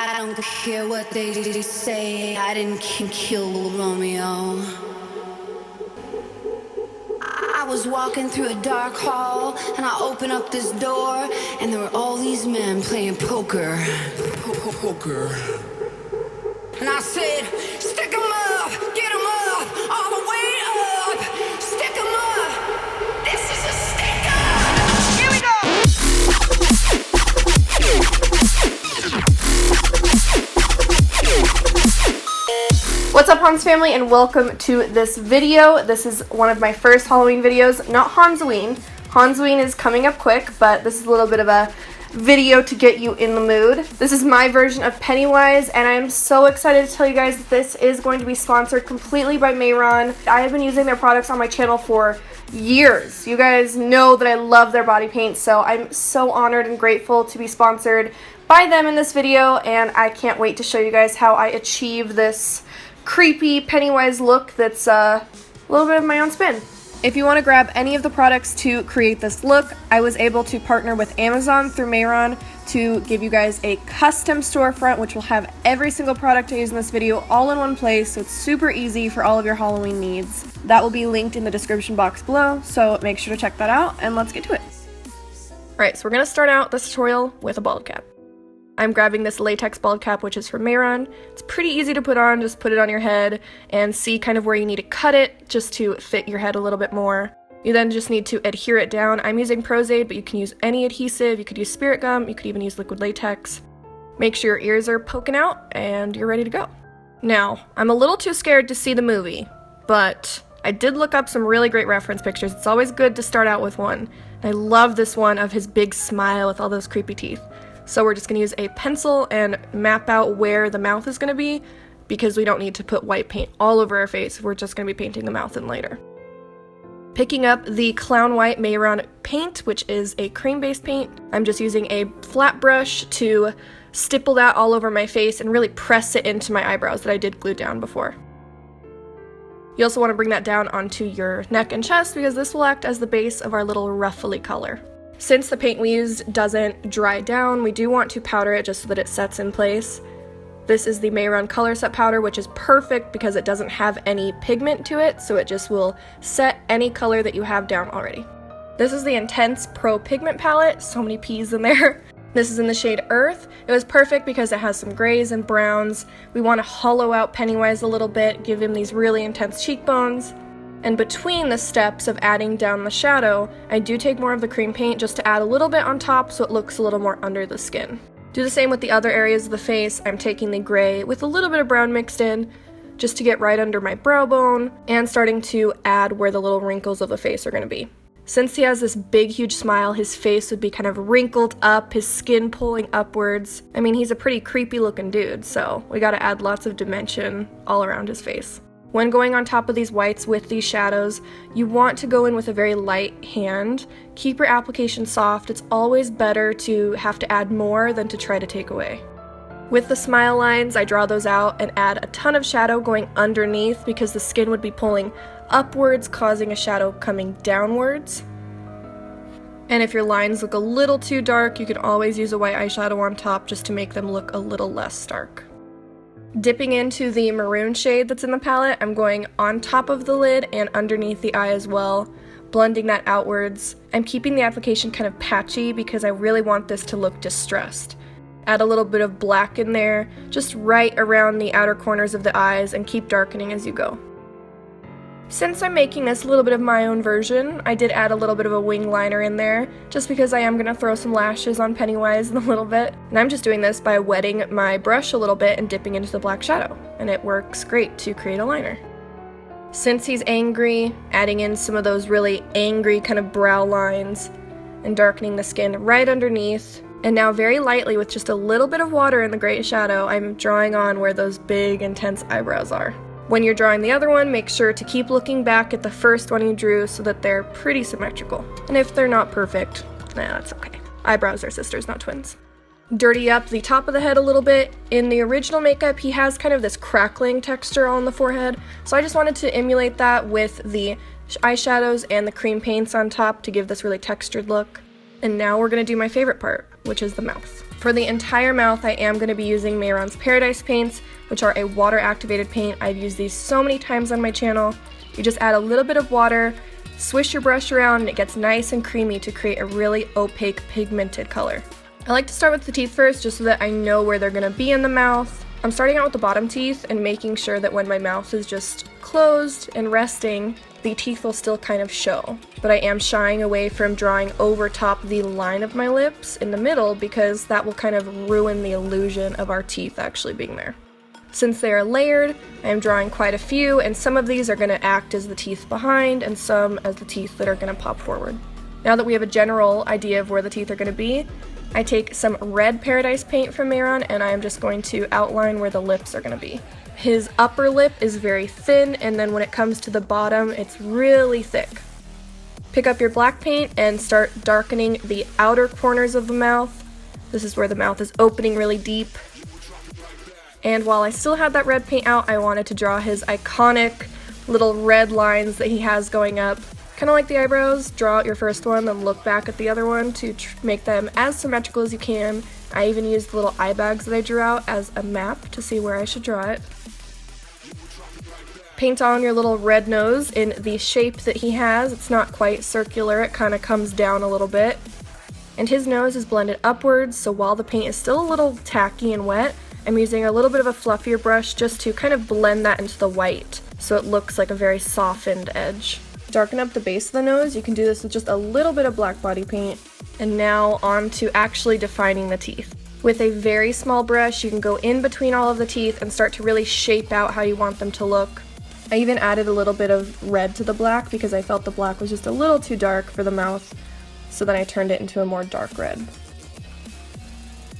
I don't care what they say. I didn't kill Romeo. I was walking through a dark hall, and I opened up this door, and there were all these men playing poker. And I said, stick 'em up, get 'em up, all the way up, stick 'em up. This is a stick-up. Here we go. What's up, Hans family, and welcome to this video. This is one of my first Halloween videos, not Hansween. Hansween is coming up quick, but this is a little bit of a video to get you in the mood. This is my version of Pennywise, and I am so excited to tell you guys that this is going to be sponsored completely by MORTEN. I have been using their products on my channel for years. You guys know that I love their body paint, so I'm so honored and grateful to be sponsored by them in this video, and I can't wait to show you guys how I achieve this creepy Pennywise look that's a little bit of my own spin. If you want to grab any of the products to create this look, I was able to partner with Amazon through MORTEN to give you guys a custom storefront, which will have every single product I use in this video all in one place, so it's super easy for all of your Halloween needs. That will be linked in the description box below, so make sure to check that out, and let's get to it. Alright, so we're going to start out this tutorial with a bald cap. I'm grabbing this latex bald cap, which is from MORTEN. It's pretty easy to put on, just put it on your head and see kind of where you need to cut it just to fit your head a little bit more. You then just need to adhere it down. I'm using Prozade, but you can use any adhesive. You could use spirit gum, you could even use liquid latex. Make sure your ears are poking out and you're ready to go. Now, I'm a little too scared to see the movie, but I did look up some really great reference pictures. It's always good to start out with one. I love this one of his big smile with all those creepy teeth. So we're just going to use a pencil and map out where the mouth is going to be, because we don't need to put white paint all over our face. We're just going to be painting the mouth in later. Picking up the Clown White MORTEN paint, which is a cream-based paint. I'm just using a flat brush to stipple that all over my face and really press it into my eyebrows that I did glue down before. You also want to bring that down onto your neck and chest, because this will act as the base of our little ruffly color. Since the paint we used doesn't dry down, we do want to powder it just so that it sets in place. This is the MORTEN Color Set Powder, which is perfect because it doesn't have any pigment to it, so it just will set any color that you have down already. This is the Intense Pro Pigment Palette, so many P's in there. This is in the shade Earth. It was perfect because it has some grays and browns. We want to hollow out Pennywise a little bit, give him these really intense cheekbones. And between the steps of adding down the shadow, I do take more of the cream paint just to add a little bit on top so it looks a little more under the skin. Do the same with the other areas of the face. I'm taking the gray with a little bit of brown mixed in just to get right under my brow bone and starting to add where the little wrinkles of the face are going to be. Since he has this big huge smile, his face would be kind of wrinkled up, his skin pulling upwards. I mean, he's a pretty creepy looking dude, so we gotta add lots of dimension all around his face. When going on top of these whites with these shadows, you want to go in with a very light hand. Keep your application soft. It's always better to have to add more than to try to take away. With the smile lines, I draw those out and add a ton of shadow going underneath because the skin would be pulling upwards, causing a shadow coming downwards. And if your lines look a little too dark, you can always use a white eyeshadow on top just to make them look a little less stark. Dipping into the maroon shade that's in the palette, I'm going on top of the lid and underneath the eye as well, blending that outwards. I'm keeping the application kind of patchy because I really want this to look distressed. Add a little bit of black in there, just right around the outer corners of the eyes, and keep darkening as you go. Since I'm making this a little bit of my own version, I did add a little bit of a wing liner in there, just because I am going to throw some lashes on Pennywise in a little bit. And I'm just doing this by wetting my brush a little bit and dipping into the black shadow, and it works great to create a liner. Since he's angry, adding in some of those really angry kind of brow lines and darkening the skin right underneath. And now very lightly with just a little bit of water in the gray shadow, I'm drawing on where those big intense eyebrows are. When you're drawing the other one, make sure to keep looking back at the first one you drew so that they're pretty symmetrical. And if they're not perfect, that's okay. Eyebrows are sisters, not twins. Dirty up the top of the head a little bit. In the original makeup, he has kind of this crackling texture on the forehead, so I just wanted to emulate that with the eyeshadows and the cream paints on top to give this really textured look. And now we're going to do my favorite part, which is the mouth. For the entire mouth, I am going to be using Mehron's Paradise paints, which are a water-activated paint. I've used these so many times on my channel. You just add a little bit of water, swish your brush around, and it gets nice and creamy to create a really opaque pigmented color. I like to start with the teeth first, just so that I know where they're going to be in the mouth. I'm starting out with the bottom teeth and making sure that when my mouth is just closed and resting, the teeth will still kind of show. But I am shying away from drawing over top the line of my lips in the middle, because that will kind of ruin the illusion of our teeth actually being there. Since they are layered, I am drawing quite a few, and some of these are going to act as the teeth behind and some as the teeth that are going to pop forward. Now that we have a general idea of where the teeth are going to be, I take some red Paradise paint from Mehron and I am just going to outline where the lips are going to be. His upper lip is very thin, and then when it comes to the bottom, it's really thick. Pick up your black paint and start darkening the outer corners of the mouth. This is where the mouth is opening really deep. And while I still had that red paint out, I wanted to draw his iconic little red lines that he has going up. Kind of like the eyebrows, draw out your first one, then look back at the other one to make them as symmetrical as you can. I even used the little eye bags that I drew out as a map to see where I should draw it. Paint on your little red nose in the shape that he has. It's not quite circular, it kind of comes down a little bit. And his nose is blended upwards, so while the paint is still a little tacky and wet, I'm using a little bit of a fluffier brush just to kind of blend that into the white, so it looks like a very softened edge. Darken up the base of the nose. You can do this with just a little bit of black body paint. And now on to actually defining the teeth. With a very small brush, you can go in between all of the teeth and start to really shape out how you want them to look. I even added a little bit of red to the black because I felt the black was just a little too dark for the mouth, so then I turned it into a more dark red.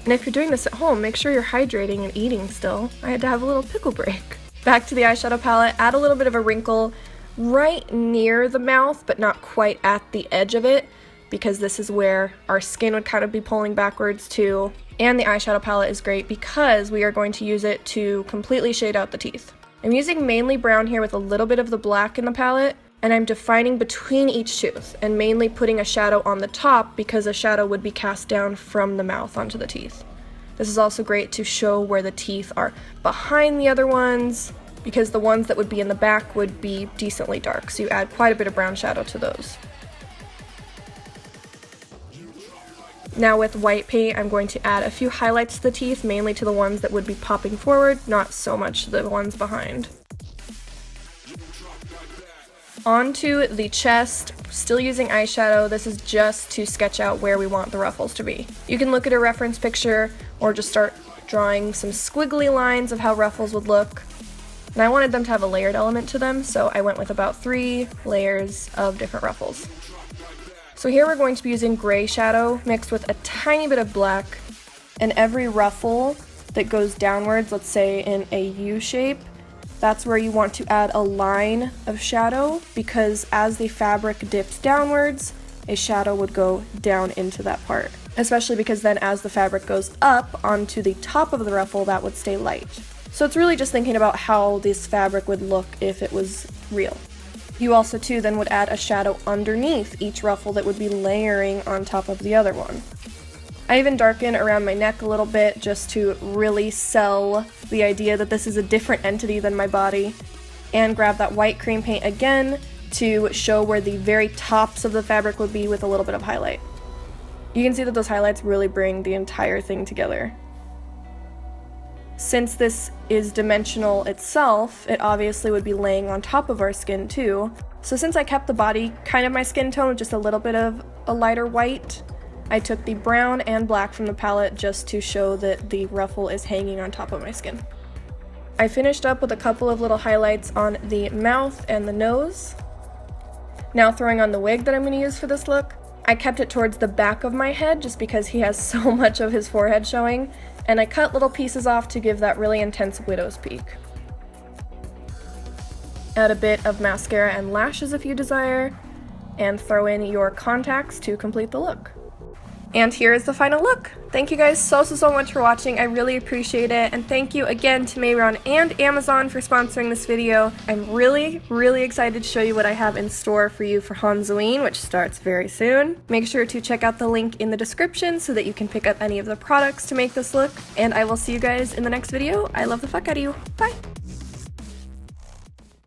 And if you're doing this at home, make sure you're hydrating and eating still. I had to have a little pickle break. Back to the eyeshadow palette, add a little bit of a wrinkle right near the mouth, but not quite at the edge of it, because this is where our skin would kind of be pulling backwards too. And the eyeshadow palette is great because we are going to use it to completely shade out the teeth. I'm using mainly brown here with a little bit of the black in the palette, and I'm defining between each tooth and mainly putting a shadow on the top because a shadow would be cast down from the mouth onto the teeth. This is also great to show where the teeth are behind the other ones, because the ones that would be in the back would be decently dark, so you add quite a bit of brown shadow to those. Now with white paint, I'm going to add a few highlights to the teeth, mainly to the ones that would be popping forward, not so much the ones behind. Onto the chest, still using eyeshadow. This is just to sketch out where we want the ruffles to be. You can look at a reference picture or just start drawing some squiggly lines of how ruffles would look. And I wanted them to have a layered element to them, so I went with about 3 layers of different ruffles. So here we're going to be using gray shadow mixed with a tiny bit of black, and every ruffle that goes downwards, let's say in a U shape, that's where you want to add a line of shadow, because as the fabric dips downwards, a shadow would go down into that part. Especially because then as the fabric goes up onto the top of the ruffle, that would stay light. So it's really just thinking about how this fabric would look if it was real. You also too then would add a shadow underneath each ruffle that would be layering on top of the other one. I even darken around my neck a little bit just to really sell the idea that this is a different entity than my body, and grab that white cream paint again to show where the very tops of the fabric would be with a little bit of highlight. You can see that those highlights really bring the entire thing together. Since this is dimensional itself, it obviously would be laying on top of our skin too. So since I kept the body kind of my skin tone with just a little bit of a lighter white, I took the brown and black from the palette just to show that the ruffle is hanging on top of my skin. I finished up with a couple of little highlights on the mouth and the nose. Now throwing on the wig that I'm going to use for this look. I kept it towards the back of my head just because he has so much of his forehead showing, and I cut little pieces off to give that really intense widow's peak. Add a bit of mascara and lashes if you desire, and throw in your contacts to complete the look. And here is the final look. Thank you guys so much for watching. I really appreciate it. And thank you again to Mayron and Amazon for sponsoring this video. I'm really excited to show you what I have in store for you for Halloween, which starts very soon. Make sure to check out the link in the description so that you can pick up any of the products to make this look. And I will see you guys in the next video. I love the fuck out of you. Bye.